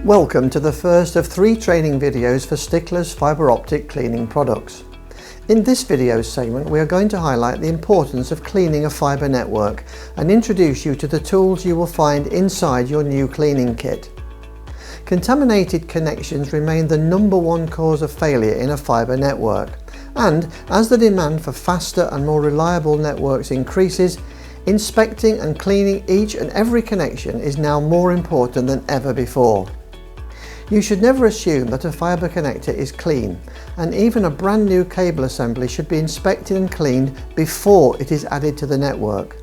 Welcome to the first of 3 training videos for Stickler's fibre optic cleaning products. In this video segment we are going to highlight the importance of cleaning a fibre network and introduce you to the tools you will find inside your new cleaning kit. Contaminated connections remain the #1 cause of failure in a fibre network, and as the demand for faster and more reliable networks increases, inspecting and cleaning each and every connection is now more important than ever before. You should never assume that a fibre connector is clean, and even a brand new cable assembly should be inspected and cleaned before it is added to the network.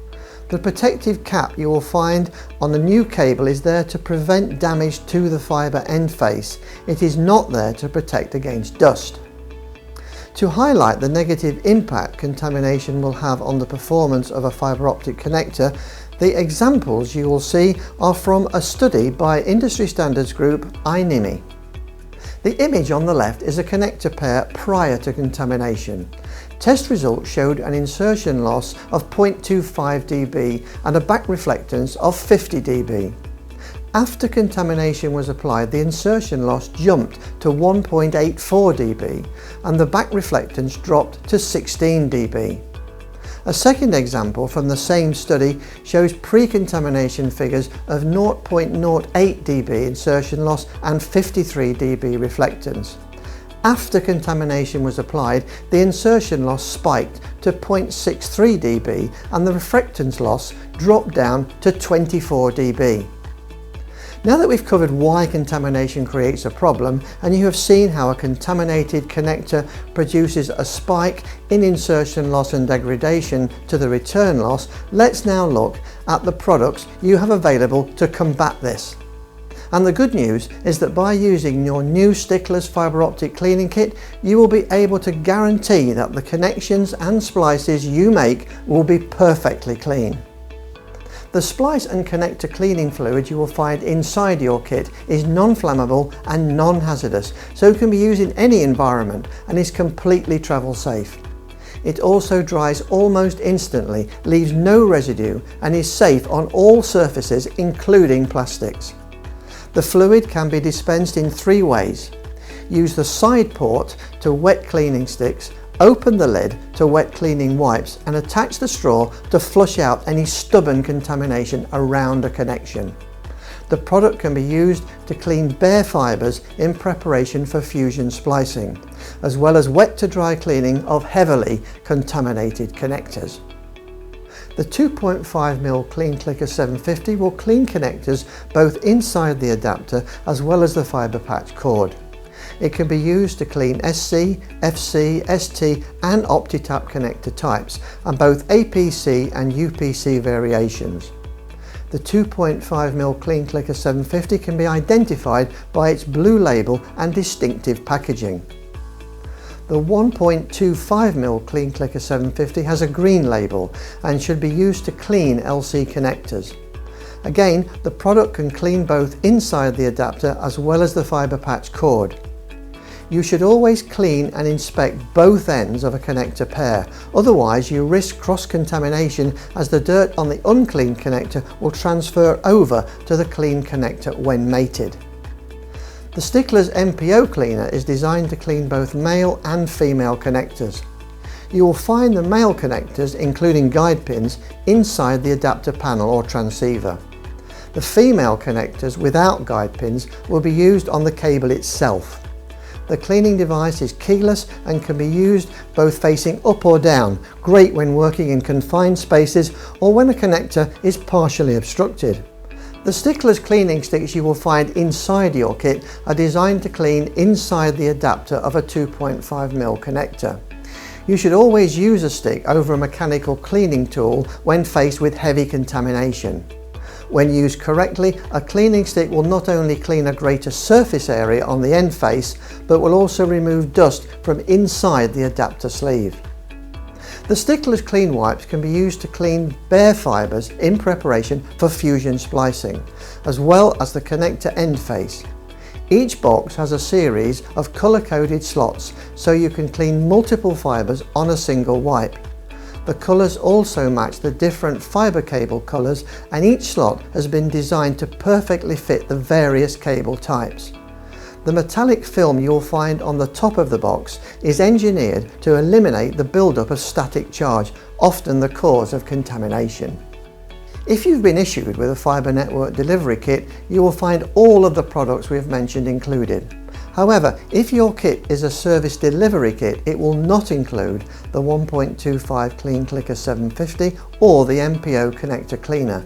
The protective cap you will find on a new cable is there to prevent damage to the fibre end face. It is not there to protect against dust. To highlight the negative impact contamination will have on the performance of a fibre optic connector, the examples you will see are from a study by industry standards group INIMI. The image on the left is a connector pair prior to contamination. Test results showed an insertion loss of 0.25 dB and a back reflectance of 50 dB. After contamination was applied, the insertion loss jumped to 1.84 dB and the back reflectance dropped to 16 dB. A second example from the same study shows pre-contamination figures of 0.08 dB insertion loss and 53 dB reflectance. After contamination was applied, the insertion loss spiked to 0.63 dB and the reflectance loss dropped down to 24 dB. Now that we've covered why contamination creates a problem and you have seen how a contaminated connector produces a spike in insertion loss and degradation to the return loss, let's now look at the products you have available to combat this. And the good news is that by using your new Stickler's fibre optic cleaning kit, you will be able to guarantee that the connections and splices you make will be perfectly clean. The splice and connector cleaning fluid you will find inside your kit is non-flammable and non-hazardous, so it can be used in any environment and is completely travel safe. It also dries almost instantly, leaves no residue and is safe on all surfaces including plastics. The fluid can be dispensed in 3 ways. Use the side port to wet cleaning sticks, open the lid to wet cleaning wipes and attach the straw to flush out any stubborn contamination around a connection. The product can be used to clean bare fibres in preparation for fusion splicing, as well as wet to dry cleaning of heavily contaminated connectors. The 2.5mm Clean Clicker 750 will clean connectors both inside the adapter as well as the fibre patch cord. It can be used to clean SC, FC, ST and OptiTap connector types and both APC and UPC variations. The 2.5mm Clean Clicker 750 can be identified by its blue label and distinctive packaging. The 1.25mm Clean Clicker 750 has a green label and should be used to clean LC connectors. Again, the product can clean both inside the adapter as well as the fibre patch cord. You should always clean and inspect both ends of a connector pair, otherwise you risk cross-contamination as the dirt on the unclean connector will transfer over to the clean connector when mated. The Stickler's MPO cleaner is designed to clean both male and female connectors. You will find the male connectors, including guide pins, inside the adapter panel or transceiver. The female connectors without guide pins will be used on the cable itself. The cleaning device is keyless and can be used both facing up or down, great when working in confined spaces or when a connector is partially obstructed. The Stickler's cleaning sticks you will find inside your kit are designed to clean inside the adapter of a 2.5mm connector. You should always use a stick over a mechanical cleaning tool when faced with heavy contamination. When used correctly, a cleaning stick will not only clean a greater surface area on the end face, but will also remove dust from inside the adapter sleeve. The Stickler's clean wipes can be used to clean bare fibres in preparation for fusion splicing, as well as the connector end face. Each box has a series of colour-coded slots so you can clean multiple fibres on a single wipe. The colours also match the different fibre cable colours, and each slot has been designed to perfectly fit the various cable types. The metallic film you'll find on the top of the box is engineered to eliminate the build-up of static charge, often the cause of contamination. If you've been issued with a fibre network delivery kit, you will find all of the products we have mentioned included. However, if your kit is a service delivery kit, it will not include the 1.25 Clean Clicker 750 or the MPO connector cleaner.